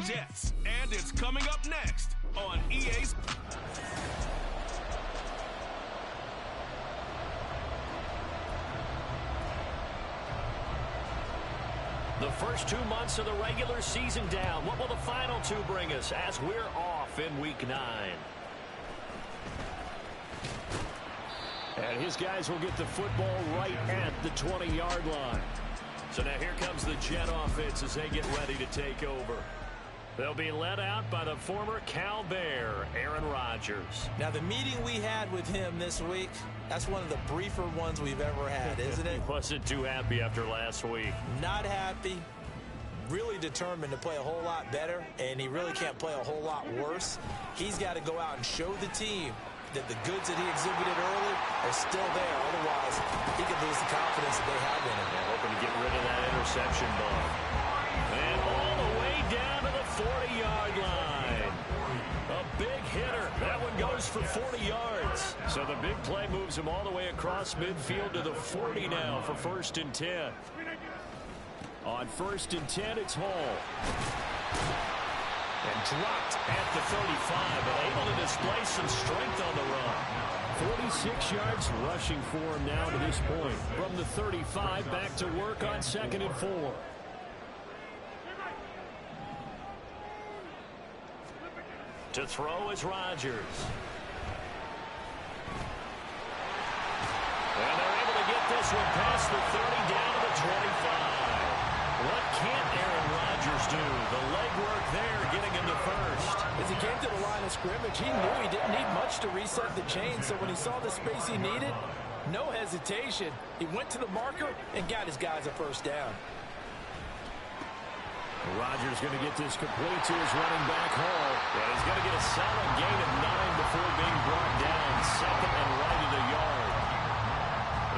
Jets. And it's coming up next on EA's. The first 2 months of the regular season down. What will the final 2 bring us as we're off in Week 9? And his guys will get the football right at the 20-yard line. So now here comes the Jet offense as they get ready to take over. They'll be led out by the former Cal Bear, Aaron Rodgers. Now, the meeting we had with him this week, that's one of the briefer ones we've ever had, isn't it? He wasn't too happy after last week. Not happy. Really determined to play a whole lot better, and he really can't play a whole lot worse. He's got to go out and show the team that the goods that he exhibited early are still there. Otherwise, he could lose the confidence that they have in him. Yeah, hoping to get rid of that interception ball. And all the way down to the 40-yard line. A big hitter. That one goes for 40 yards. So the big play moves him all the way across midfield to the 40 now for 1st and 10. On 1st and 10, it's Hall. And dropped at the 35, but able to display some strength on the run. 46 yards rushing for him now to this point. From the 35, back to work on 2nd and 4. To throw is Rodgers. And they're able to get this one past the 30 down to the 25. What can't Aaron Rodgers do? The legwork there getting him to first. As he came to the line of scrimmage, he knew he didn't need much to reset the chain, so when he saw the space he needed, no hesitation. He went to the marker and got his guys a first down. Rodgers going to get this complete to his running back, Hall. And he's going to get a solid gain of 9 before being brought down. 2nd and right at the yard.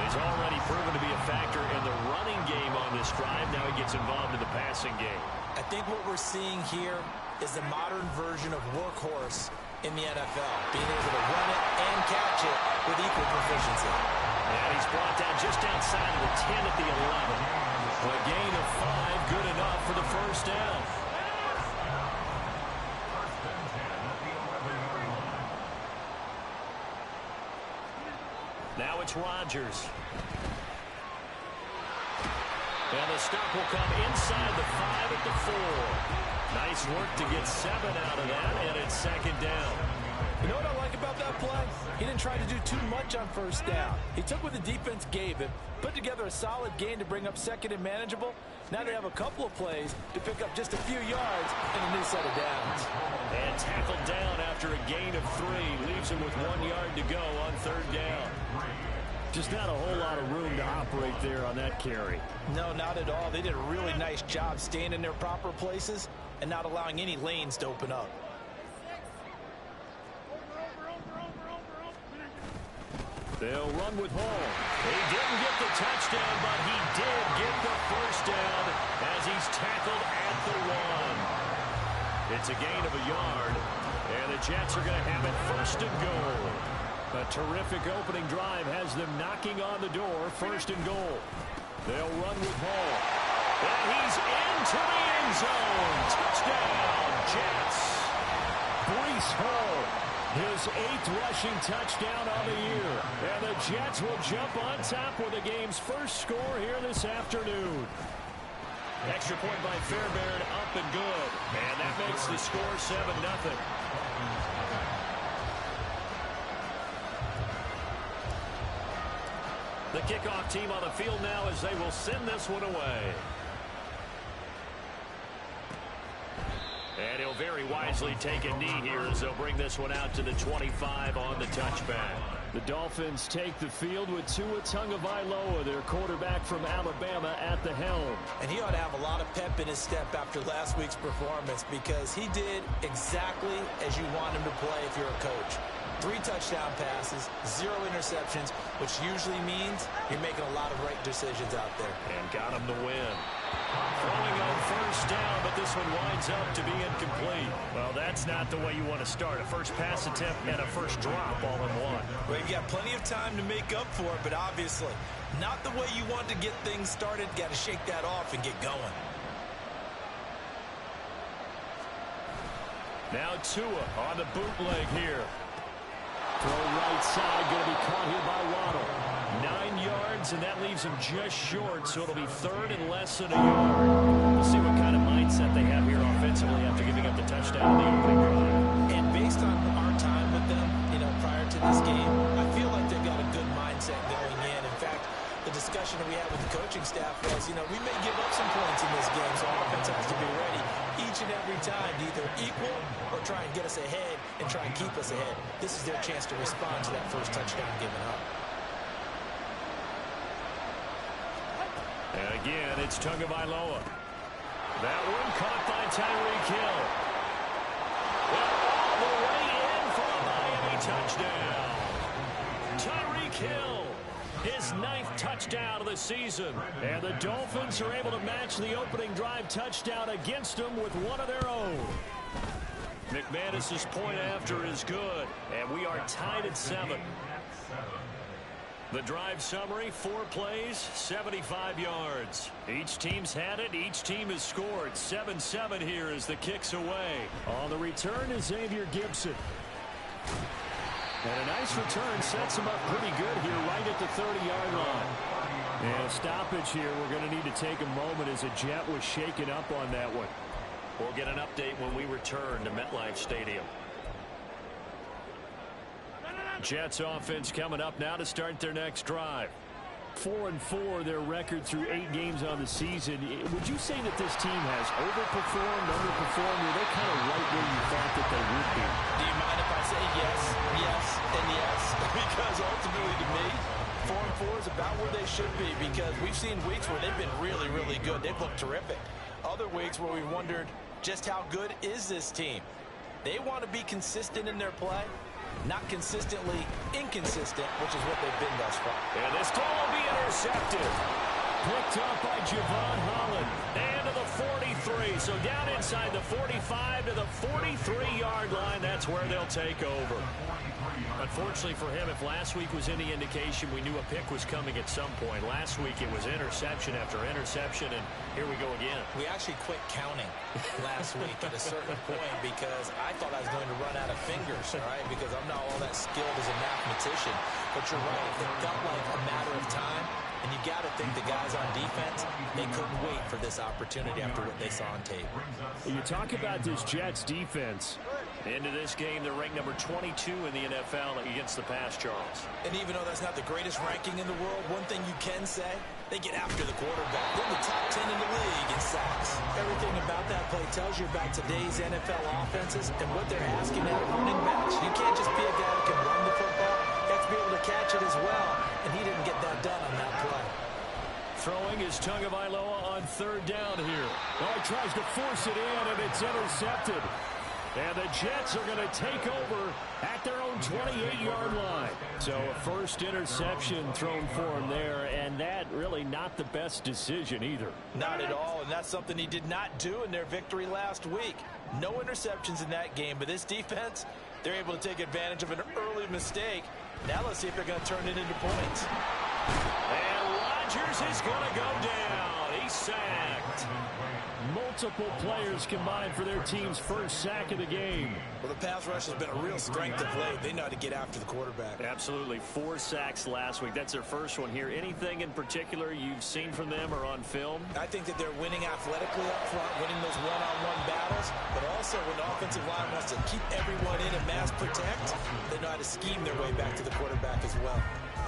He's already proven to be a factor in the running game on this drive. Now he gets involved in the passing game. I think what we're seeing here is a modern version of workhorse in the NFL. Being able to run it and catch it with equal proficiency. And he's brought down just outside of the 10 at the 11. A gain of 5, good enough for the first down. Now it's Rodgers. And the stop will come inside the 5 at the 4. Nice work to get 7 out of that, and it's 2nd down. You know what I like about that play? He didn't try to do too much on first down. He took what the defense gave him, put together a solid gain to bring up 2nd and manageable. Now they have a couple of plays to pick up just a few yards and a new set of downs. And tackled down after a gain of 3. Leaves him with 1 yard to go on 3rd down. Just not a whole lot of room to operate there on that carry. No, not at all. They did a really nice job staying in their proper places and not allowing any lanes to open up. They'll run with Hall. He didn't get the touchdown, but he did get the first down as he's tackled at the 1. It's a gain of a yard, and the Jets are going to have it 1st and goal. A terrific opening drive has them knocking on the door, 1st and goal. They'll run with Hall. And he's into the end zone. Touchdown, Jets. Breece Hall, his 8th rushing touchdown on the year. And the Jets will jump on top with the game's first score here this afternoon. Extra point by Fairbairn, up and good. And that makes the score 7-0. The kickoff team on the field now as they will send this one away. And he'll very wisely take a knee here as they'll bring this one out to the 25 on the touchback. The Dolphins take the field with Tua Tagovailoa, their quarterback from Alabama, at the helm. And he ought to have a lot of pep in his step after last week's performance because he did exactly as you want him to play if you're a coach. 3 touchdown passes, 0 interceptions, which usually means you're making a lot of right decisions out there. And got him the win. Throwing on first down, but this one winds up to be incomplete. Well, that's not the way you want to start. A first pass attempt and a first drop all in one. Well, you've got plenty of time to make up for it, but obviously not the way you want to get things started. Got to shake that off and get going. Now Tua on the bootleg here. Throw right side, going to be caught here by Waddle. 9 yards, and that leaves him just short, so it'll be third and less than a yard. We'll see what kind of mindset they have here offensively after giving up the touchdown in the opening drive. And based on our time with them, prior to this game, I feel like they've got a good mindset going in. In fact, the discussion that we had with the coaching staff was, we may give up some points in this game, so our offense has to be ready each and every time to either equal or try and get us ahead and try and keep us ahead. This is their chance to respond to that first touchdown given up. And again, it's Tagovailoa. That one caught by Tyreek Hill. Well, all the way in for a Miami touchdown. Tyreek Hill, his 9th touchdown of the season. And the Dolphins are able to match the opening drive touchdown against them with one of their own. McManus's point after is good, and we are tied at 7. The drive summary, 4 plays, 75 yards. Each team's had it. Each team has scored. 7-7 here as the kick's away. On the return is Xavier Gibson. And a nice return sets him up pretty good here right at the 30-yard line. And a stoppage here. We're going to need to take a moment as a Jet was shaken up on that one. We'll get an update when we return to MetLife Stadium. Jets offense coming up now to start their next drive. 4-4 their record through 8 games on the season. Would you say that this team has overperformed, underperformed, or they kind of right where you thought that they would be? Do you mind if I say yes, yes, and yes? Because ultimately to me, 4-4 is about where they should be, because we've seen weeks where they've been really, really good. They've looked terrific. Other weeks where we wondered just how good is this team. They want to be consistent in their play. Not consistently inconsistent, which is what they've been thus far. And this ball will be intercepted. Picked up by Javon Holland. And to the 43. So down inside the 45 to the 43-yard line. That's where they'll take over. Unfortunately for him, if last week was any indication, we knew a pick was coming at some point. Last week it was interception after interception, and here we go again. We actually quit counting last week at a certain point because I thought I was going to run out of fingers, all right, because I'm not all that skilled as a mathematician. But you're right, it felt like a matter of time, and you got to think the guys on defense, they couldn't wait for this opportunity after what they saw on tape. You talk about this Jets defense. Into this game, they're ranked number 22 in the NFL against the pass, Charles. And even though that's not the greatest ranking in the world, one thing you can say, they get after the quarterback. They're the top 10 in the league in sacks. Everything about that play tells you about today's NFL offenses and what they're asking out of running backs. You can't just be a guy who can run the football. You have to be able to catch it as well, and he didn't get that done on that play. Throwing is Tagovailoa on 3rd down here. Oh, he tries to force it in, and it's intercepted. And the Jets are going to take over at their own 28-yard line. So a first interception thrown for him there, and that really not the best decision either. Not at all, and that's something he did not do in their victory last week. No interceptions in that game, but this defense, they're able to take advantage of an early mistake. Now let's see if they're going to turn it into points. And Rodgers is going to go down. He's sacked. Multiple players combined for their team's first sack of the game. Well, the pass rush has been a real strength of late. They know how to get after the quarterback. Absolutely. 4 sacks last week. That's their first one here. Anything in particular you've seen from them or on film? I think that they're winning athletically up front, winning those one-on-one battles, but also when the offensive line wants to keep everyone in and mass protect, they know how to scheme their way back to the quarterback as well.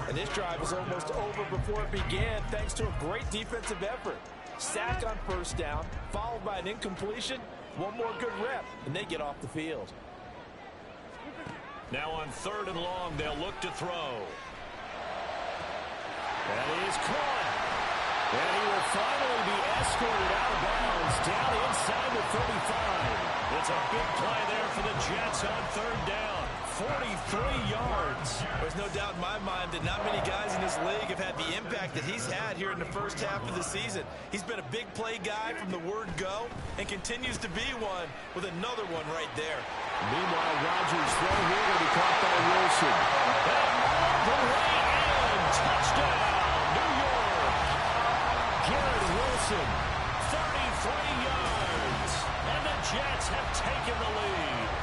And this drive was almost over before it began thanks to a great defensive effort. Sack on first down, followed by an incompletion. One more good rep, and they get off the field. Now on 3rd and long, they'll look to throw. That is caught. And he will finally be escorted out of bounds down inside the 35. It's a big play there for the Jets on 3rd down. 43 yards. There's no doubt in my mind that not many guys in this league have had the impact that he's had here in the first half of the season. He's been a big play guy from the word go and continues to be one with another one right there. Meanwhile, Rodgers' throw here will be caught by Wilson. And all the way in. Touchdown, New York. Garrett Wilson, 33 yards. And the Jets have taken the lead.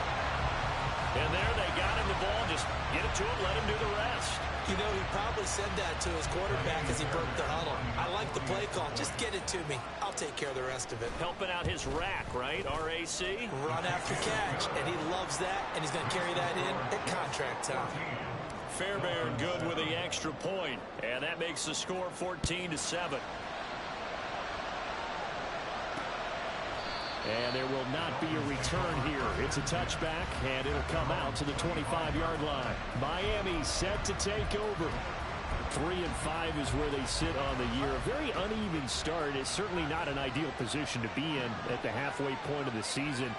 And there they got him the ball. Just get it to him, let him do the rest. You know, he probably said that to his quarterback as he broke the huddle. I like the play call. Just get it to me. I'll take care of the rest of it. Helping out his rack, right? RAC? Run after catch, and he loves that, and he's going to carry that in at contract time. Fairbairn good with the extra point, and that makes the score 14-7. And there will not be a return here. It's a touchback, and it'll come out to the 25-yard line. Miami set to take over. 3-5 is where they sit on the year. A very uneven start. It's certainly not an ideal position to be in at the halfway point of the season.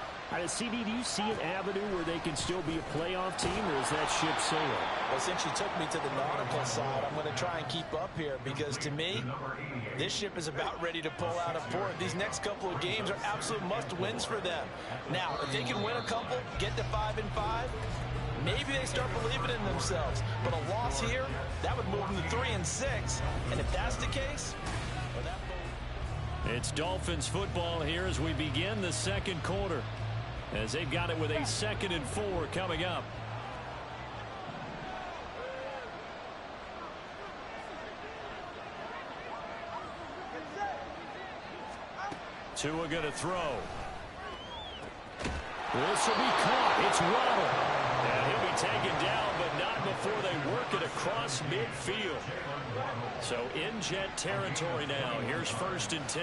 CD, do you see an avenue where they can still be a playoff team, or is that ship sailing? Well, since you took me to the nautical side, I'm going to try and keep up here because, to me, this ship is about ready to pull out of port. These next couple of games are absolute must-wins for them. Now, if they can win a couple, get to 5-5, maybe they start believing in themselves. But a loss here, that would move them to 3-6. And if that's the case, well, that... It's Dolphins football here as we begin the second quarter, as they've got it with a 2nd and 4 coming up. Tua going to throw. This will be caught. It's Waddle. And he'll be taken down, but not before they work it across midfield. So in Jet territory now. Here's 1st and 10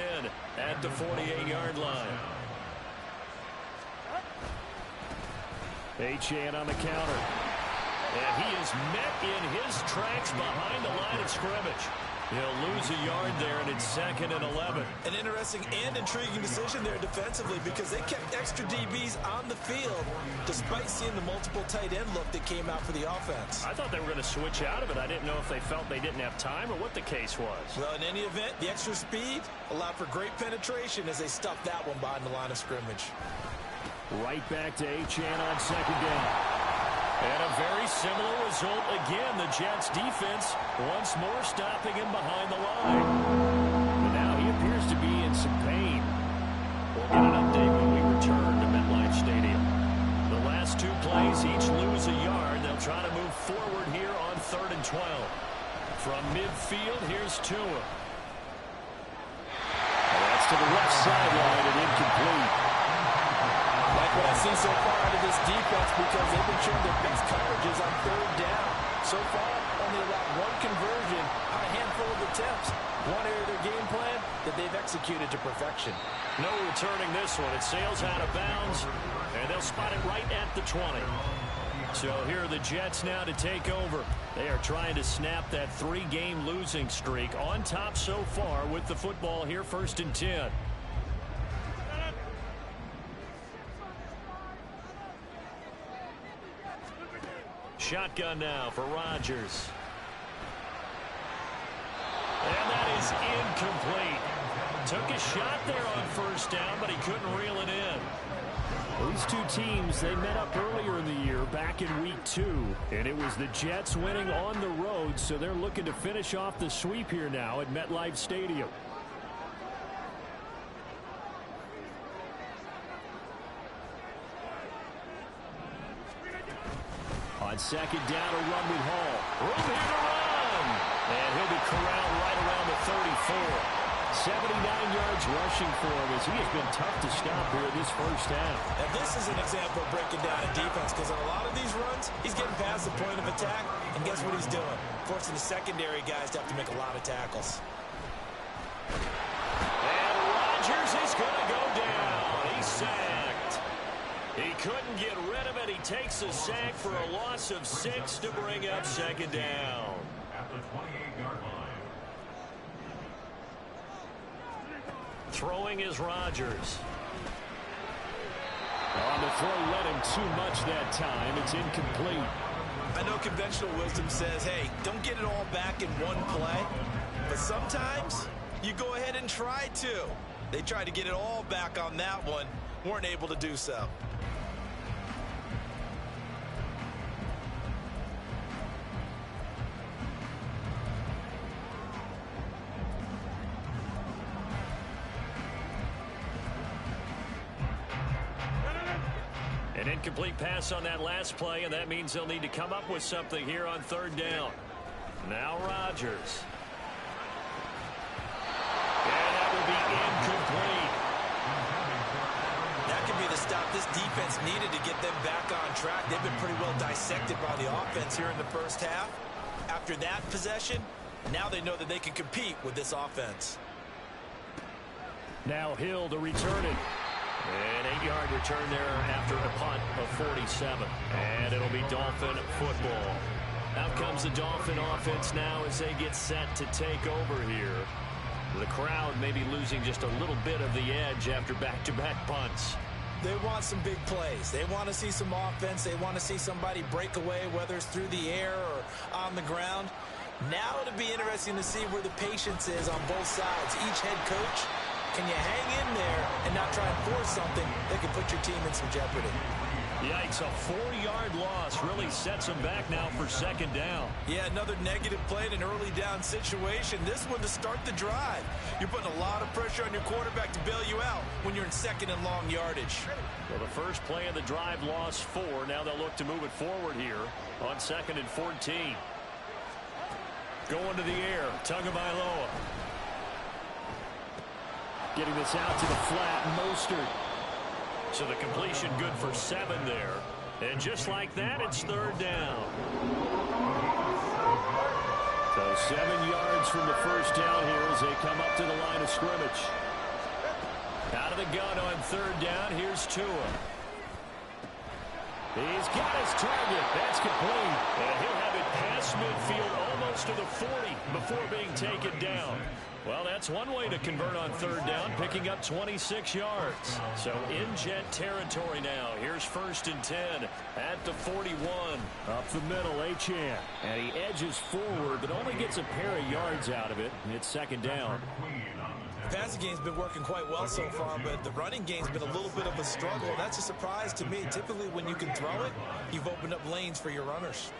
at the 48-yard line. Achane on the counter. And he is met in his tracks behind the line of scrimmage. He'll lose a yard there, and it's 2nd and 11. An interesting and intriguing decision there defensively because they kept extra DBs on the field despite seeing the multiple tight end look that came out for the offense. I thought they were going to switch out of it. I didn't know if they felt they didn't have time or what the case was. Well, in any event, the extra speed allowed for great penetration as they stuffed that one behind the line of scrimmage. Right back to Achane on 2nd down. And a very similar result again. The Jets defense once more stopping him behind the line. But now he appears to be in some pain. We'll get an update when we return to MetLife Stadium. The last 2 plays each lose a yard. They'll try to move forward here on 3rd and 12. From midfield, here's Tua. That's to the left sideline and incomplete. Like what I've seen so far out of this defense because they've been showing their best coverages on 3rd down. So far, only allowed 1 conversion on a handful of attempts. One area of their game plan that they've executed to perfection. No returning this one. It sails out of bounds, and they'll spot it right at the 20. So here are the Jets now to take over. They are trying to snap that 3-game losing streak. On top so far with the football here, 1st and 10. Shotgun now for Rodgers. And that is incomplete. Took a shot there on 1st down, but he couldn't reel it in. Well, these two teams, they met up earlier in the year, back in week 2. And it was the Jets winning on the road, so they're looking to finish off the sweep here now at MetLife Stadium. On 2nd down, a run with Hall. Room here to run. And he'll be corralled right around the 34. 79 yards rushing for him as he has been tough to stop here this 1st half. And this is an example of breaking down a defense because on a lot of these runs, he's getting past the point of attack, and guess what he's doing? Forcing the secondary guys to have to make a lot of tackles. And Rodgers is going to go down. He's sacked. He couldn't get rid of it. He takes a sack for a loss of 6 to bring up 2nd down. At the 28-yard line. Throwing is Rodgers. On the throw, let him too much that time. It's incomplete. I know conventional wisdom says, hey, don't get it all back in one play. But sometimes you go ahead and try to. They tried to get it all back on that one. Weren't able to do so. An incomplete pass on that last play, and that means they'll need to come up with something here on third down. Now Rodgers. And that will be incomplete. That could be the stop this defense needed to get them back on track. They've been pretty well dissected by the offense here in the first half. After that possession, now they know that they can compete with this offense. Now Hill to return it. An 8-yard return there after a punt of 47. And it'll be Dolphin football. Out comes the Dolphin offense now as they get set to take over here. The crowd may be losing just a little bit of the edge after back-to-back punts. They want some big plays. They want to see some offense. They want to see somebody break away, whether it's through the air or on the ground. Now it'll be interesting to see where the patience is on both sides. Each head coach, can you hang in there and not try and force something that can put your team in some jeopardy? Yikes, a 4-yard loss really sets them back now for second down. Yeah, another negative play in an early down situation. This one to start the drive. You're putting a lot of pressure on your quarterback to bail you out when you're in second and long yardage. Well, the first play of the drive lost 4. Now they'll look to move it forward here on 2nd and 14. Going to the air, Tagovailoa. Getting this out to the flat, Mostert. So the completion good for 7 there. And just like that, it's third down. So 7 yards from the first down here as they come up to the line of scrimmage. Out of the gun on third down, here's Tua. He's got his target. That's complete. And he'll have it past midfield almost to the 40 before being taken down. Well, that's one way to convert on third down, picking up 26 yards. So in Jet territory now. Here's 1st and 10 at the 41. Up the middle, Achane. And he edges forward, but only gets a pair of yards out of it. And it's second down. The passing game's been working quite well so far, but the running game's been a little bit of a struggle. That's a surprise to me. Typically, when you can throw it, you've opened up lanes for your runners.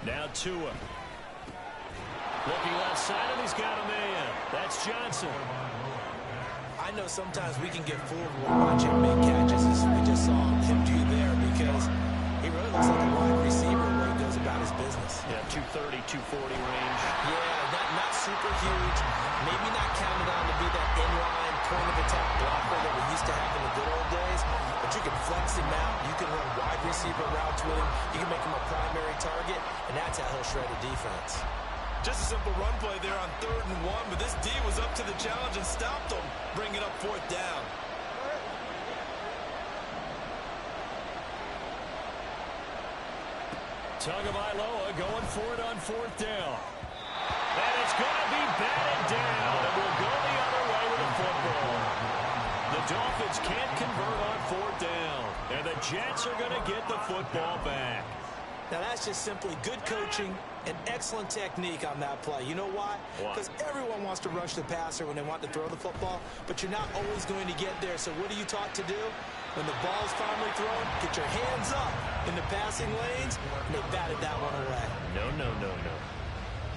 Now Tua. Looking left side, and he's got a man. That's Johnson. I know sometimes we can get fooled when we watch him make catches, as we just saw him do there, because he really looks like a wide receiver when he goes about his business. Yeah, 230, 240 range. Yeah, not super huge. Maybe not counted on to be that inline point-of-attack blocker that we used to have in the good old days, but you can flex him out. You can run wide receiver routes with him. You can make him a primary target, and that's how he'll shred a defense. Just a simple run play there on 3rd and 1, but this D was up to the challenge and stopped him, bringing up 4th down. Tagovailoa going for it on 4th down. And it's going to be batted down, and we'll go the other way with the football. The Dolphins can't convert on 4th down, and the Jets are going to get the football back. Now, that's just simply good coaching and excellent technique on that play. You know why? Because everyone wants to rush the passer when they want to throw the football, but you're not always going to get there. So what are you taught to do? When the ball's finally thrown, get your hands up in the passing lanes, and they batted that one away. No.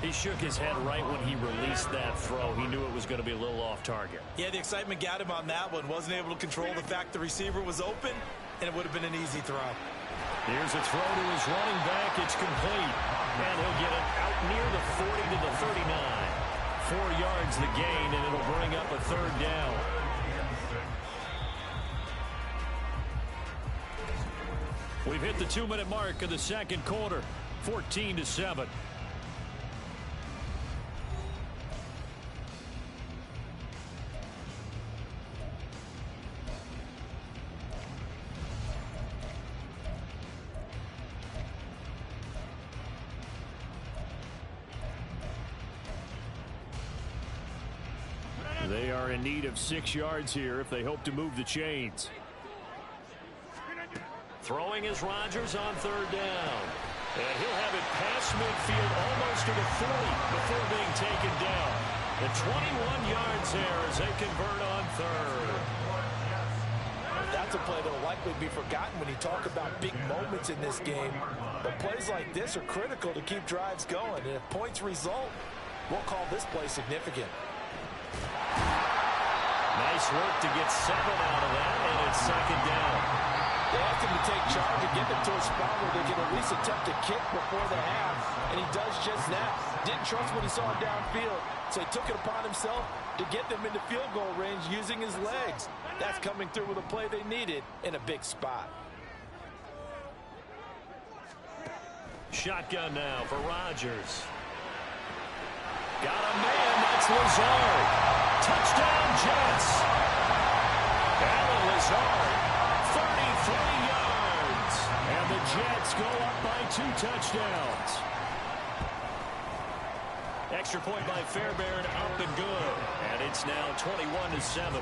He shook his head right when he released that throw. He knew it was going to be a little off target. Yeah, the excitement got him on that one. Wasn't able to control the fact the receiver was open, and it would have been an easy throw. Here's a throw to his running back. It's complete. And he'll get it out near the 40 to the 39. 4 yards the gain, and it'll bring up a third down. We've hit the 2-minute mark of the second quarter. 14-7. They are in need of 6 yards here if they hope to move the chains. Throwing is Rodgers on third down. And he'll have it past midfield almost to the 40 before being taken down. The 21 yards there as they convert on third. That's a play that will likely be forgotten when you talk about big moments in this game. But plays like this are critical to keep drives going. And if points result, we'll call this play significant. Nice Nice work to get 7 out of that, and it's second down. They asked him to take charge and get them to a spot where they can at least attempt a kick before the half, and he does just that. Didn't trust what he saw downfield, so he took it upon himself to get them into field goal range using his legs. That's coming through with a play they needed in a big spot. Shotgun now for Rodgers. Got a man, that's Lazard. Touchdown, Jets. Alan Lazard, 33 yards. And the Jets go up by 2 touchdowns. Extra point by Fairbairn, up and good. And it's now 21-7.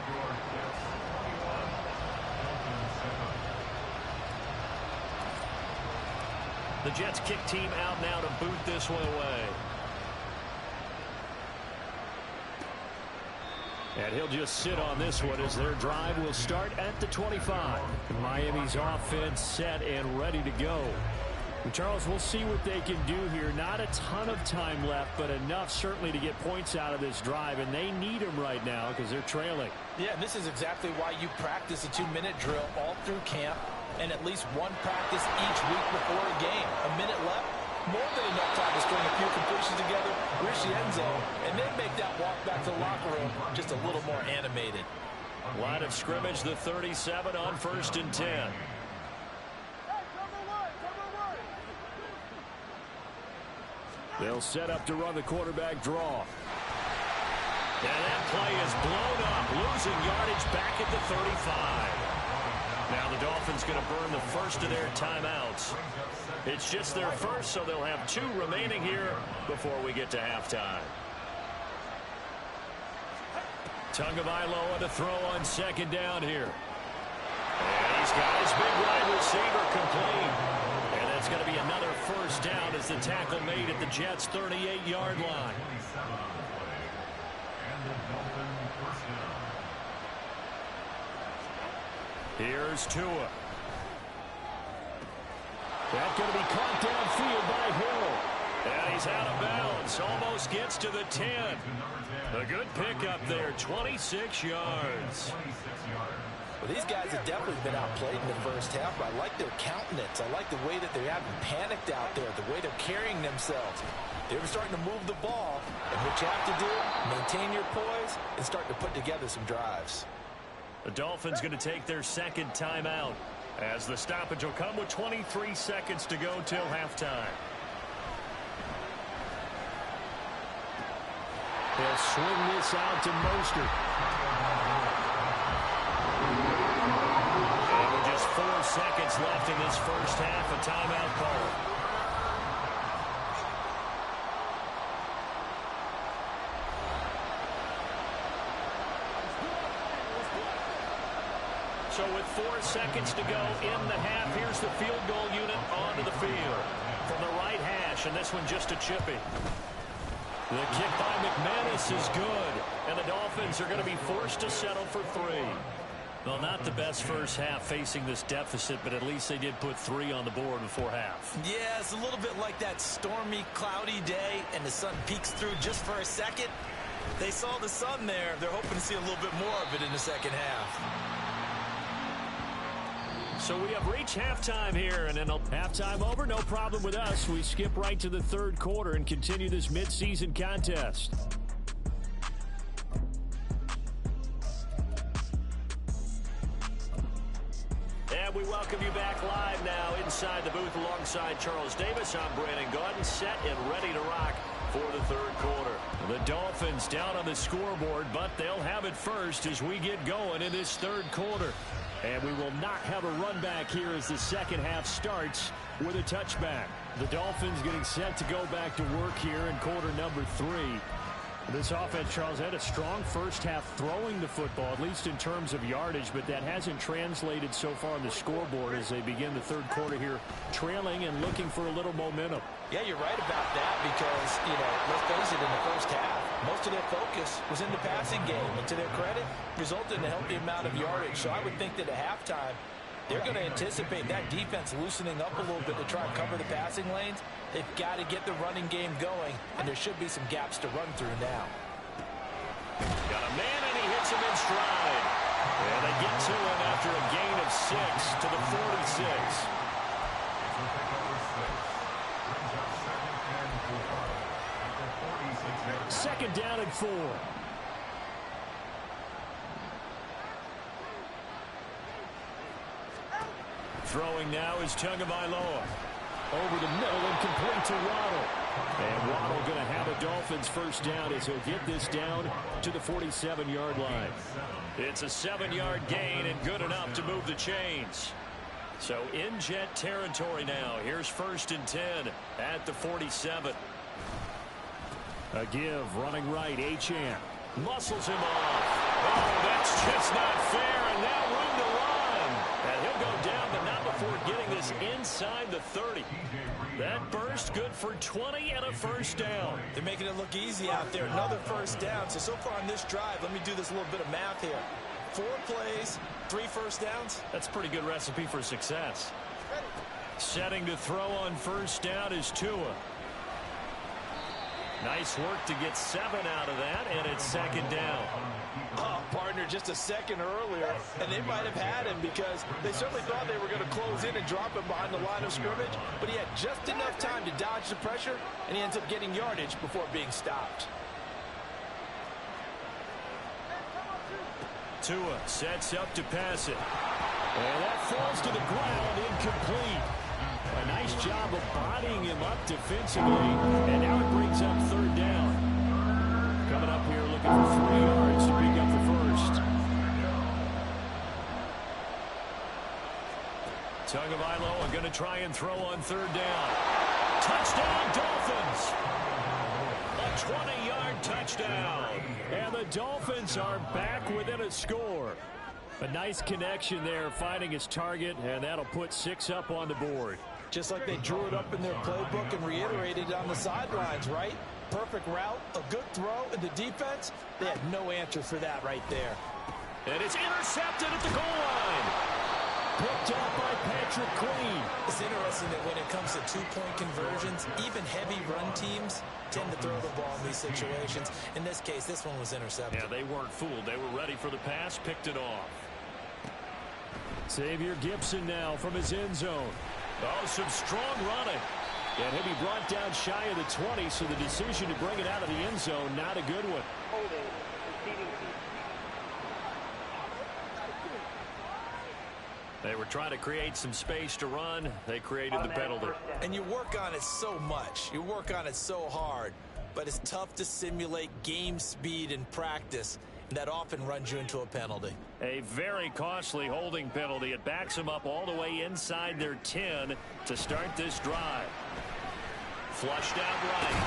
The Jets kick team out now to boot this one away. And he'll just sit on this one as their drive will start at the 25. Miami's offense set and ready to go. And Charles, we'll see what they can do here. Not a ton of time left, but enough certainly to get points out of this drive, and they need them right now because they're trailing. Yeah, and this is exactly why you practice a 2-minute drill all through camp and at least one practice each week before a game. A minute left, more than enough time to string a few completions together, reach the end zone, and then make that walk back to the locker room just a little more animated. Line of scrimmage, the 37 on 1st and 10. They'll set up to run the quarterback draw. And that play is blown up, losing yardage back at the 35. Now the Dolphins going to burn the first of their timeouts. It's just their first, so they'll have 2 remaining here before we get to halftime. Tagovailoa to throw on 2nd down here. And he's got his big wide receiver complete. And that's going to be another first down as the tackle made at the Jets' 38-yard line. Here's Tua. That's going to be caught downfield by Hill. And he's out of bounds. Almost gets to the 10. A good pickup there, 26 yards. Well, these guys have definitely been outplayed in the first half, but I like their countenance. I like the way that they haven't panicked out there, the way they're carrying themselves. They were starting to move the ball, and what you have to do, maintain your poise and start to put together some drives. The Dolphins going to take their 2nd timeout as the stoppage will come with 23 seconds to go till halftime. They'll swing this out to Mostert. And with just 4 seconds left in this first half, a timeout call. So with 4 seconds to go in the half, here's the field goal unit onto the field. From the right hash, and this one just a chippy. The kick by McManus is good, and the Dolphins are going to be forced to settle for 3. Well, not the best first half facing this deficit, but at least they did put 3 on the board before half. Yeah, it's a little bit like that stormy, cloudy day, and the sun peeks through just for a second. They saw the sun there. They're hoping to see a little bit more of it in the second half. So we have reached halftime here, and then halftime over, no problem with us. We skip right to the 3rd quarter and continue this midseason contest. And we welcome you back live now inside the booth alongside Charles Davis. I'm Brandon Gaudin, set and ready to rock for the 3rd quarter. The Dolphins down on the scoreboard, but they'll have it first as we get going in this 3rd quarter. And we will not have a run back here as the second half starts with a touchback. The Dolphins getting set to go back to work here in quarter number 3. This offense, Charles, had a strong first half throwing the football, at least in terms of yardage, but that hasn't translated so far on the scoreboard as they begin the 3rd quarter here, trailing and looking for a little momentum. Yeah, you're right about that because, let's face it, in the first half, most of their focus was in the passing game. And to their credit, resulted in a healthy amount of yardage. So I would think that at halftime, they're going to anticipate that defense loosening up a little bit to try and cover the passing lanes. They've got to get the running game going, and there should be some gaps to run through now. Got a man, and he hits him in stride. And they get to him after a gain of 6 to the 46. Second down and 4. Throwing now is Tagovailoa. Over the middle and complete to Waddle. And Waddle going to have a Dolphins first down as he'll get this down to the 47-yard line. It's a 7-yard gain and good enough to move the chains. So in Jet territory now. Here's 1st and 10 at the 47. A give, running right, Achane. Muscles him off. Oh, that's just not fair, and now room to run. And he'll go down, but not before getting this inside the 30. That burst good for 20 and a first down. They're making it look easy out there. Another first down. So far on this drive, let me do this little bit of math here. 4 plays, 3 first downs. That's a pretty good recipe for success. Setting to throw on first down is Tua. Nice work to get 7 out of that, and it's 2nd down. Oh, partner, just a second earlier, and they might have had him because they certainly thought they were going to close in and drop him behind the line of scrimmage, but he had just enough time to dodge the pressure, and he ends up getting yardage before being stopped. Tua sets up to pass it. And that falls to the ground, incomplete. A nice job of bodying him up defensively, and now it brings up 3rd down. Coming up here looking for 3 yards to pick up the first. Tagovailoa going to try and throw on 3rd down. Touchdown, Dolphins! A 20-yard touchdown. And the Dolphins are back within a score. A nice connection there, finding his target, and that'll put 6 up on the board. Just like they drew it up in their playbook and reiterated it on the sidelines, right? Perfect route, a good throw, and the defense, they had no answer for that right there. And it's intercepted at the goal line. Picked up by Patrick Queen. It's interesting that when it comes to 2-point conversions, even heavy run teams tend to throw the ball in these situations. In this case, this one was intercepted. Yeah, they weren't fooled. They were ready for the pass, picked it off. Xavier Gibson now from his end zone. Oh, some strong running. And he'll be brought down shy of the 20, so the decision to bring it out of the end zone, not a good one. They were trying to create some space to run. They created the penalty. And you work on it so much. You work on it so hard. But it's tough to simulate game speed in practice. And that often runs you into a penalty. A very costly holding penalty. It backs them up all the way inside their 10 to start this drive. Flushed out right.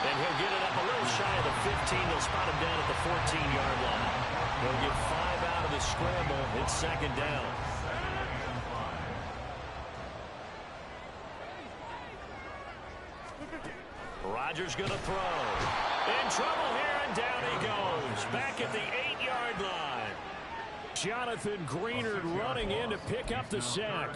And he'll get it up a little shy of the 15. They'll spot him down at the 14-yard line. They'll get 5 out of the scramble. It's 2nd down. Rodgers going to throw. In trouble here, and down he goes. Back at the 8-yard line. Jonathan Greenard running in to pick up the sack.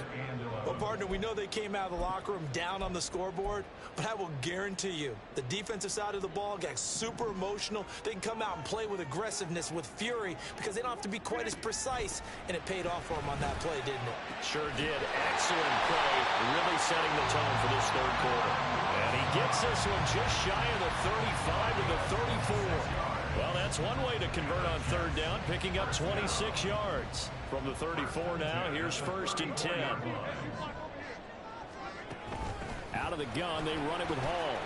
Well, partner, we know they came out of the locker room down on the scoreboard, but I will guarantee you the defensive side of the ball got super emotional. They can come out and play with aggressiveness, with fury, because they don't have to be quite as precise, and it paid off for them on that play, didn't it? Sure did. Excellent play, really setting the tone for this 3rd quarter. And he gets this one just shy of the 35 to the 34. Well, that's one way to convert on 3rd down, picking up 26 yards. From the 34 now, here's 1st and 10. Out of the gun, they run it with Hall.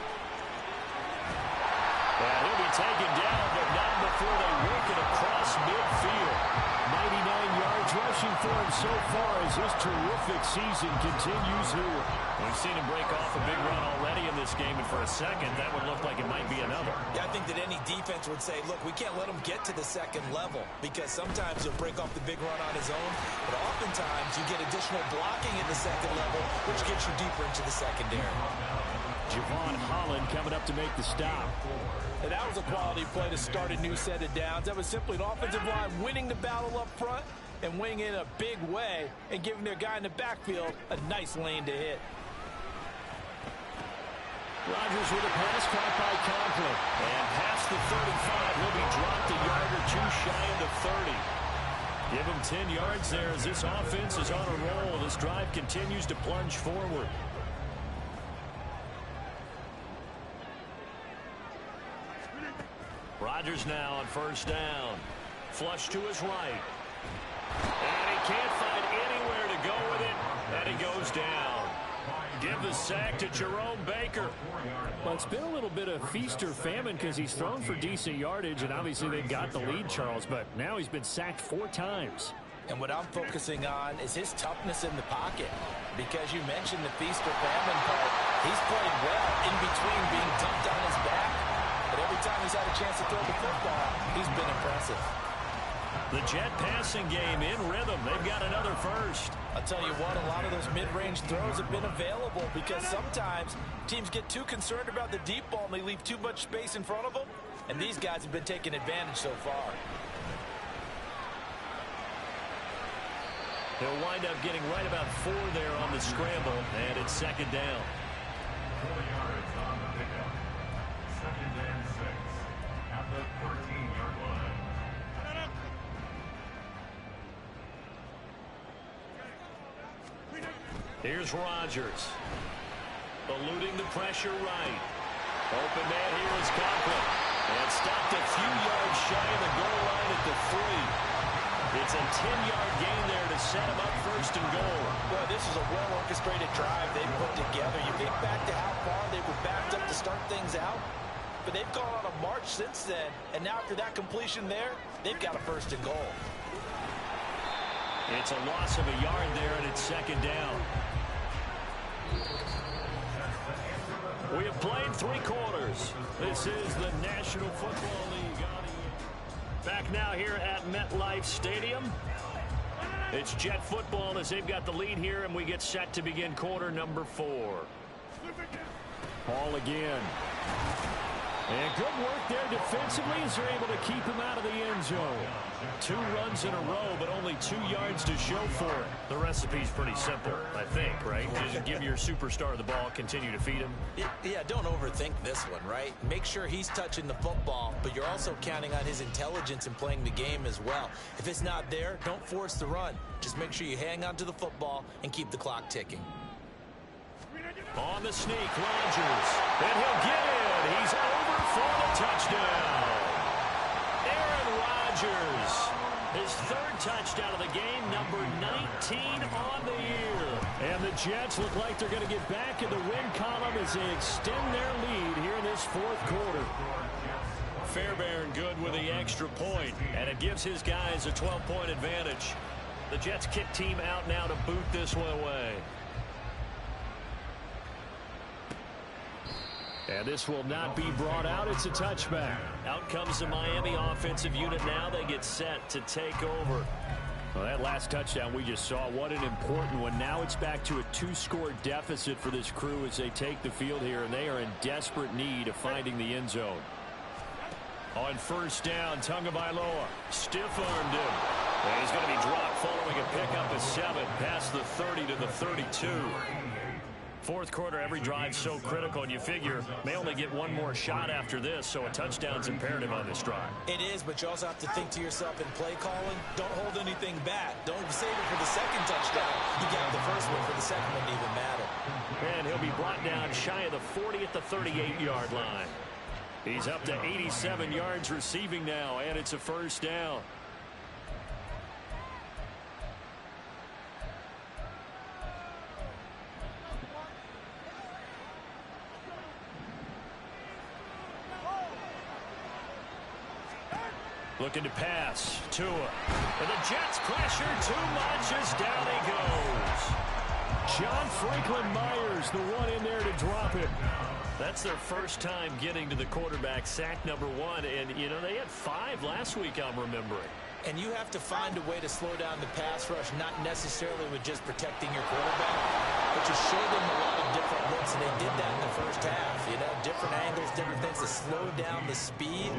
And he'll be taken down, but not before they work it across midfield. 99 yards rushing for him so far as this terrific season continues here. We've seen him break off a big run already in this game, and for a second, that would look like it might be another. Yeah, I think that any defense would say, look, we can't let him get to the 2nd level, because sometimes he'll break off the big run on his own, but oftentimes you get additional blocking at the 2nd level, which gets you deeper into the secondary. Javon Holland coming up to make the stop. And that was a quality play to start a new set of downs. That was simply an offensive line winning the battle up front and winning in a big way and giving their guy in the backfield a nice lane to hit. Rodgers with a pass caught by Conklin. And past the 35, he'll be dropped a yard or two shy of the 30. Give him 10 yards there as this offense is on a roll. This drive continues to plunge forward. Rodgers now on first down. Flush to his right. And he can't find anywhere to go with it. And he goes down. Give the sack to Jerome Baker. Well, it's been a little bit of feast or famine because he's thrown for decent yardage, and obviously they've got the lead, Charles, but now he's been sacked 4 times. And what I'm focusing on is his toughness in the pocket, because you mentioned the feast or famine part. He's played well in between being dumped on his back, but every time he's had a chance to throw the football, he's been impressive. The Jet passing game in rhythm. They've got another first. I'll tell you what, a lot of those mid-range throws have been available because sometimes teams get too concerned about the deep ball and they leave too much space in front of them, and these guys have been taking advantage so far. He'll wind up getting right about 4 there on the scramble, and it's second down. 4 yards on the pickup. Second and 6 at the 13-yard line. Here's Rodgers. Eluding the pressure right. Open man here is Conklin. And stopped a few yards shy of the goal line at the 3. It's a 10-yard gain there to set him up first and goal. Boy, this is a well-orchestrated drive they've put together. You think back to how far they were backed up to start things out, but they've gone on a march since then, and now after that completion there, they've got a first and goal. It's a loss of a yard there, and it's second down. We have played 3 quarters. This is the National Football League. Back now here at MetLife Stadium. It's Jet football as they've got the lead here, and we get set to begin quarter number 4. Ball again. And good work there defensively as they're able to keep him out of the end zone. 2 runs in a row, but only 2 yards to show for it. The recipe's pretty simple, I think, right? Just give your superstar the ball, continue to feed him. Yeah, don't overthink this one, right? Make sure he's touching the football, but you're also counting on his intelligence in playing the game as well. If it's not there, don't force the run. Just make sure you hang on to the football and keep the clock ticking. On the sneak, Rodgers. And he'll get in. He's over for the touchdown. Aaron Rodgers. His 3rd touchdown of the game, number 19 on the year. And the Jets look like they're going to get back in the win column as they extend their lead here in this 4th quarter. Fairbairn good with the extra point, and it gives his guys a 12-point advantage. The Jets kick team out now to boot this one away. And this will not be brought out. It's a touchback. Out comes the Miami offensive unit now. They get set to take over. Well, that last touchdown we just saw, what an important one. Now it's back to a 2-score deficit for this crew as they take the field here, and they are in desperate need of finding the end zone. On first down, Tagovailoa stiff-armed him. And he's going to be dropped following a pickup of 7 past the 30 to the 32. 4th quarter, every drive so critical, and you figure may only get 1 more shot after this, so a touchdown's imperative on this drive. It is, but you also have to think to yourself in play calling, don't hold anything back. Don't save it for the 2nd touchdown. You got the first one for the 2nd one to even matter. And he'll be brought down shy of the 40 at the 38-yard line. He's up to 87 yards receiving now, and it's a first down. Looking to pass. Tua. And the Jets pressure too much as down he goes. John Franklin Myers, the one in there to drop it. That's their first time getting to the quarterback, sack number 1. And, you know, they had 5 last week, I'm remembering. And you have to find a way to slow down the pass rush, not necessarily with just protecting your quarterback, but just show them a lot of different looks, and they did that in the first half. You know, different angles, different things to slow down the speed.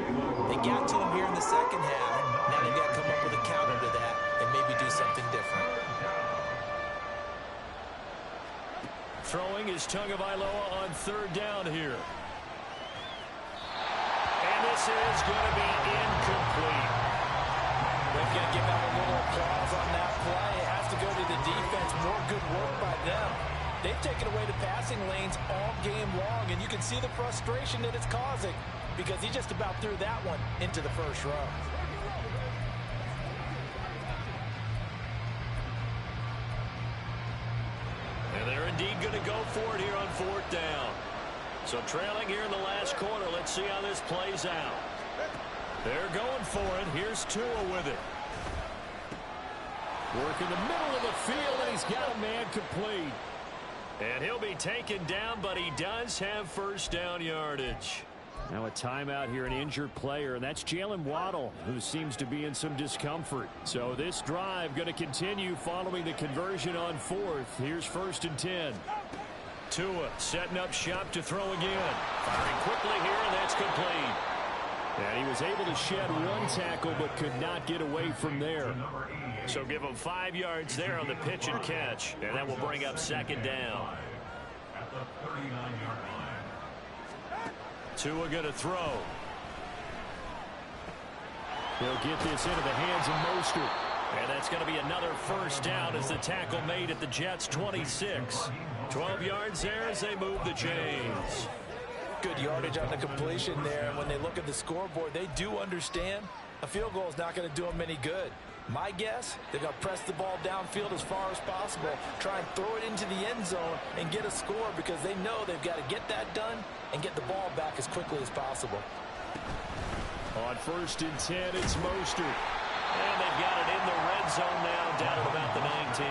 They got to him here in the second half. Now they've got to come up with a counter to that and maybe do something different. Throwing is Tagovailoa on 3rd down here. And this is going to be incomplete. They've got to give out a little applause on that play. It has to go to the defense. More good work by them. They've taken away the passing lanes all game long, and you can see the frustration that it's causing because he just about threw that one into the first row. And they're indeed going to go for it here on 4th down. So trailing here in the last quarter. Let's see how this plays out. They're going for it. Here's Tua with it. Work in the middle of the field, and he's got a man complete. And he'll be taken down, but he does have first down yardage. Now a timeout here, an injured player, and that's Jalen Waddle, who seems to be in some discomfort. So this drive going to continue following the conversion on 4th. Here's 1st and 10. Tua setting up shop to throw again. Firing quickly here, and that's complete. And he was able to shed one tackle, but could not get away from there. So give him 5 yards there on the pitch and catch, and that will bring up 2nd down. At the 39-yard line. Tua going to throw. He'll get this into the hands of Mostert. And that's going to be another first down as the tackle made at the Jets' 26. 12 yards there as they move the chains. Good yardage on the completion there. And when they look at the scoreboard, they do understand a field goal is not going to do them any good. My guess, they're going to press the ball downfield as far as possible, try and throw it into the end zone and get a score because they know they've got to get that done and get the ball back as quickly as possible. On 1st and 10, it's Mostert. And they've got it in the red zone now, down at about the 19.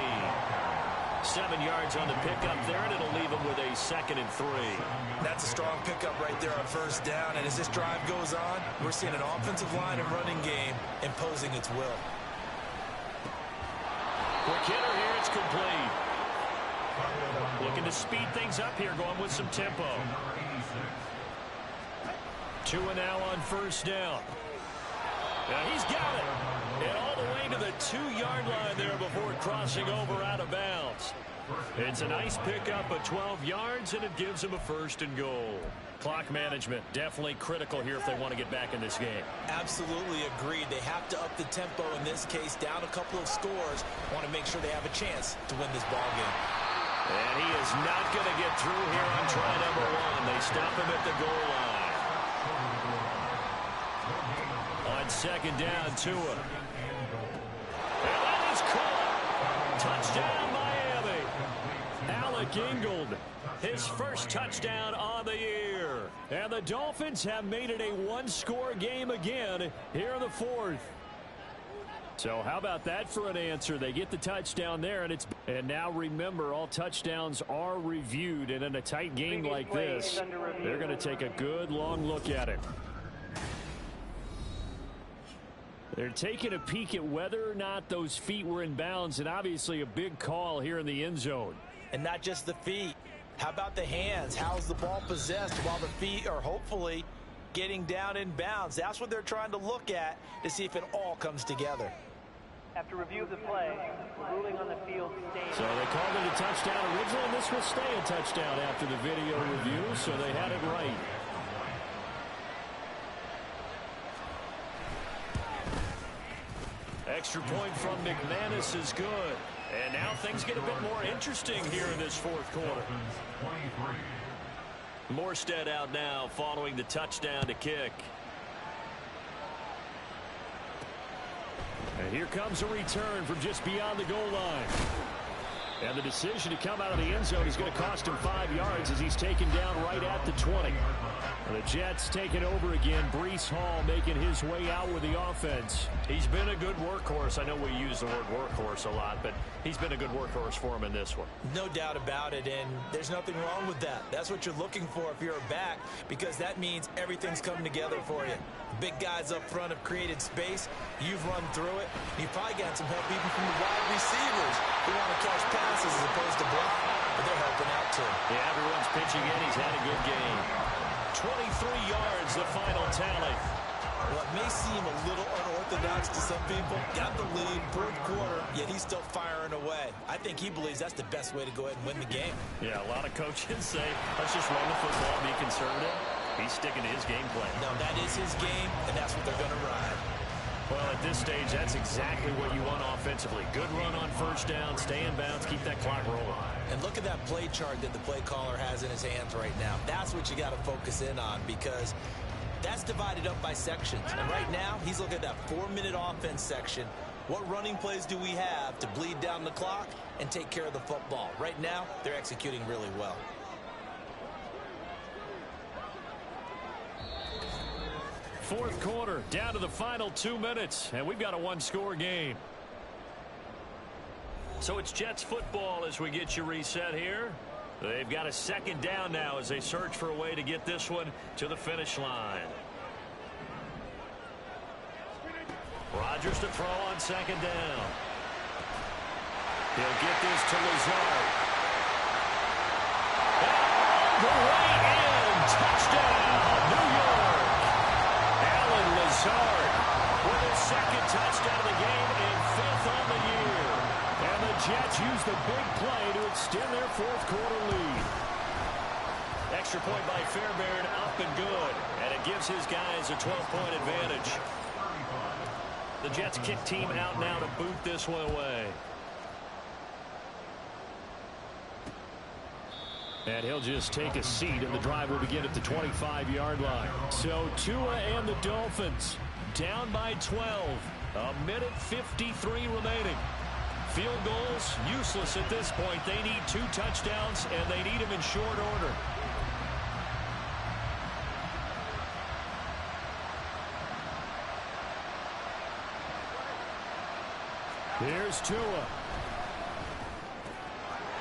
7 yards on the pickup there, and it'll leave them with a 2nd and 3. That's a strong pickup right there on 1st down, and as this drive goes on, we're seeing an offensive line and running game imposing its will. Quick hitter here, it's complete. Looking to speed things up here, going with some tempo. Tua now on 1st down. Now he's got it. And all the way to the 2-yard line there before crossing over out of bounds. It's a nice pickup of 12 yards, and it gives him a 1st and goal. Clock management definitely critical here if they want to get back in this game. Absolutely agreed. They have to up the tempo in this case, down a couple of scores. Want to make sure they have a chance to win this ball game. And he is not going to get through here on try number 1. They stop him at the goal line. On 2nd down, Tua. And that is caught. Touchdown, Miami. Alec Ingold, His first touchdown on the year. and the Dolphins have made it a one-score game again here in the 4th. So how about that for an answer? They get the touchdown there, and now remember, all touchdowns are reviewed, and in a tight game like this, they're going to take a good long look at it. They're taking a peek at whether or not those feet were in bounds, and obviously a big call here in the end zone. And not just the feet. How about the hands? How's the ball possessed while the feet are hopefully getting down in bounds? That's what they're trying to look at to see if it all comes together. After review of the play, ruling on the field staying. So they called it a touchdown originally, and this will stay a touchdown after the video review, so they had it right. Extra point from McManus is good. And now things get a bit more interesting here in this 4th quarter. Morstead out now following the touchdown to kick. And here comes a return from just beyond the goal line. And the decision to come out of the end zone is going to cost him 5 yards as he's taken down right at the 20. And the Jets taking over again. Breece Hall making his way out with the offense. He's been a good workhorse. I know we use the word workhorse a lot, but he's been a good workhorse for him in this one. No doubt about it, and there's nothing wrong with that. That's what you're looking for if you're a back, because that means everything's coming together for you. Big guys up front have created space. You've run through it. You've probably got some help even from the wide receivers who want to catch passes as opposed to block, but they're helping out too. Yeah, everyone's pitching in. He's had a good game. 23 yards, the final tally. Well, it may seem a little unorthodox to some people. Got the lead, 4th quarter, yet he's still firing away. I think he believes that's the best way to go ahead and win the game. Yeah, a lot of coaches say, let's just run the football, be conservative. He's sticking to his game plan. No, that is his game, and that's what they're going to ride. Well, at this stage, that's exactly what you want offensively. Good run on first down, stay in bounds, keep that clock rolling. And look at that play chart that the play caller has in his hands right now. That's what you got to focus in on, because that's divided up by sections. And right now, he's looking at that 4-minute offense section. What running plays do we have to bleed down the clock and take care of the football? Right now, they're executing really well. Fourth quarter, down to the final 2 minutes, and we've got a one-score game. So it's Jets football as we get you reset here. They've got a second down now as they search for a way to get this one to the finish line. Rodgers to throw on second down. He'll get this to Lazard. And the way in, touchdown, New York. Lazard with his second touchdown of the game and 5th on the year. And the Jets use the big play to extend their fourth quarter lead. Extra point by Fairbairn, up and good. And it gives his guys a 12-point advantage. The Jets kick team out now to boot this one away. And he'll just take a seat, and the drive will begin at the 25-yard line. So Tua and the Dolphins down by 12. A minute 53 remaining. Field goals useless at this point. They need 2 touchdowns, and they need them in short order. Here's Tua.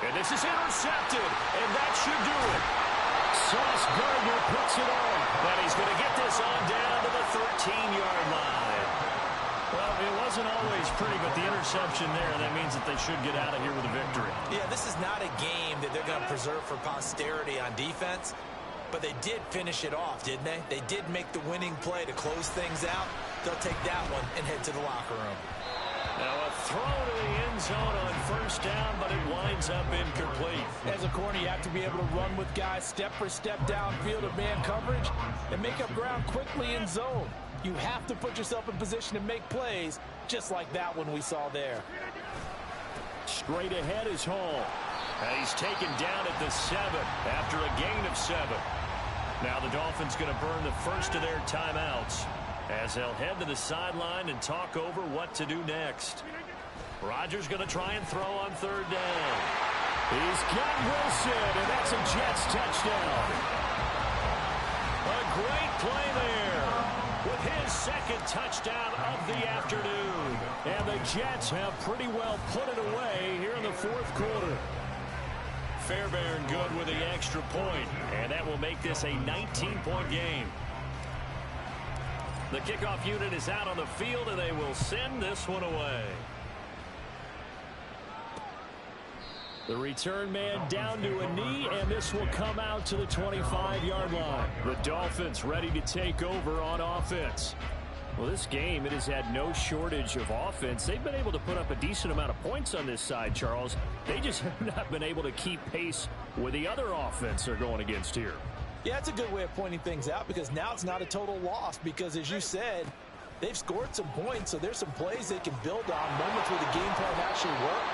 And this is intercepted, and that should do it. Sauce Gardner puts it on. And he's going to get this on down to the 13-yard line. Well, it wasn't always pretty, but the interception there, that means that they should get out of here with a victory. Yeah, this is not a game that they're going to preserve for posterity on defense, but they did finish it off, didn't they? They did make the winning play to close things out. They'll take that one and head to the locker room. Now a throw to the end zone on first down, but it winds up incomplete. As a corner, you have to be able to run with guys step for step downfield of man coverage and make up ground quickly in zone. You have to put yourself in position to make plays, just like that one we saw there. Straight ahead is Hall. And he's taken down at the 7 after a gain of 7. Now the Dolphins going to burn the first of their timeouts as they'll head to the sideline and talk over what to do next. Rodgers going to try and throw on third down. He's got Wilson, and that's a Jets touchdown. A great play there with his second touchdown of the afternoon. And the Jets have pretty well put it away here in the fourth quarter. Fairbairn good with the extra point, and that will make this a 19-point game. The kickoff unit is out on the field, and they will send this one away. The return man down to a knee, and this will come out to the 25-yard line. The Dolphins ready to take over on offense. Well, this game, it has had no shortage of offense. They've been able to put up a decent amount of points on this side, Charles. They just have not been able to keep pace with the other offense they're going against here. Yeah, it's a good way of pointing things out, because now it's not a total loss, because as you said, they've scored some points, so there's some plays they can build on, moments where the game plan actually worked.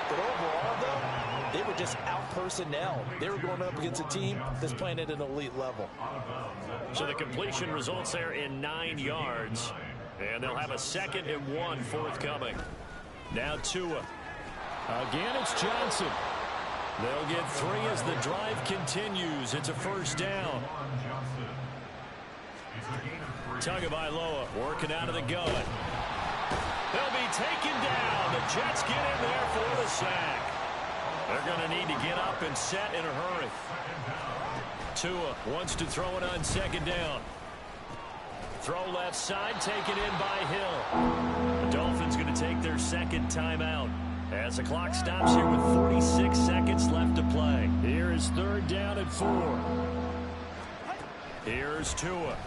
But overall, though, they were just out-personnel. They were going up against a team that's playing at an elite level. So the completion results there in 9 yards, and they'll have a 2nd and 1 forthcoming. Now Tua. Again, it's Johnson. They'll get 3 as the drive continues. It's a first down. Tagovailoa working out of the gun. They'll be taken down. The Jets get in there for the sack. They're going to need to get up and set in a hurry. Tua wants to throw it on second down. Throw left side, taken in by Hill. The Dolphins going to take their second timeout as the clock stops here with 46 seconds left to play. Here is third down and 4. Here's Tua.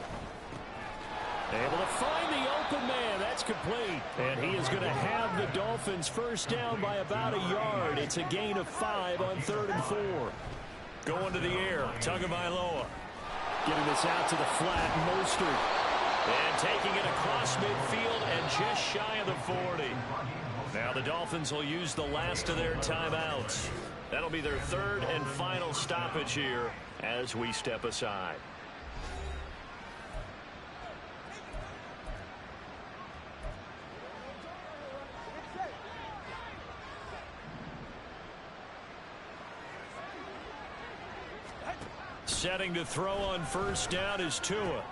Able to find the open man. That's complete. And he is going to have the Dolphins first down by about a yard. It's a gain of 5 on 3rd and 4. Going to the air. Tagovailoa. Getting this out to the flat. Mostert. And taking it across midfield and just shy of the 40. Now the Dolphins will use the last of their timeouts. That'll be their third and final stoppage here as we step aside. Setting to throw on first down is Tua.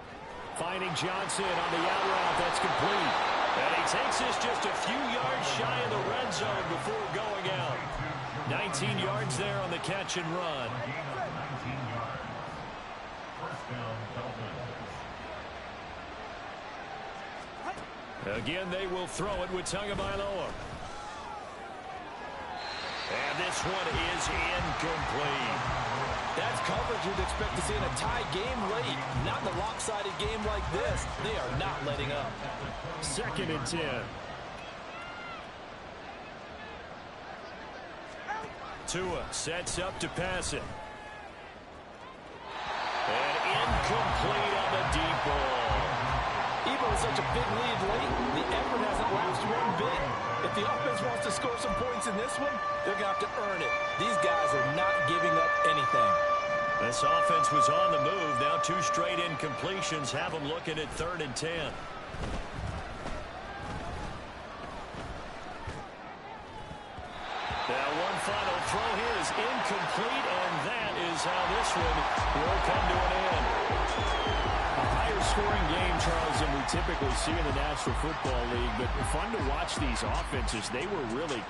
Finding Johnson on the out route. That's complete. And he takes this just a few yards shy of the red zone before going out. 19 yards there on the catch and run. Again, they will throw it with Tagovailoa. And this one is incomplete. That's coverage you'd expect to see in a tie game late. Not in a lopsided game like this. They are not letting up. 2nd and 10. Tua sets up to pass it. And incomplete on the deep ball. Even with such a big lead late, the effort hasn't lapsed one bit. If the offense wants to score some points in this one, they're going to have to earn it. These guys are not giving up anything. This offense was on the move. Now 2 straight incompletions have them looking at 3rd and 10. Now one final throw here is incomplete, and that is how this one will come to an end. A higher scoring game, Charles, than we typically see in the National Football League, but fun to watch these offenses. They were really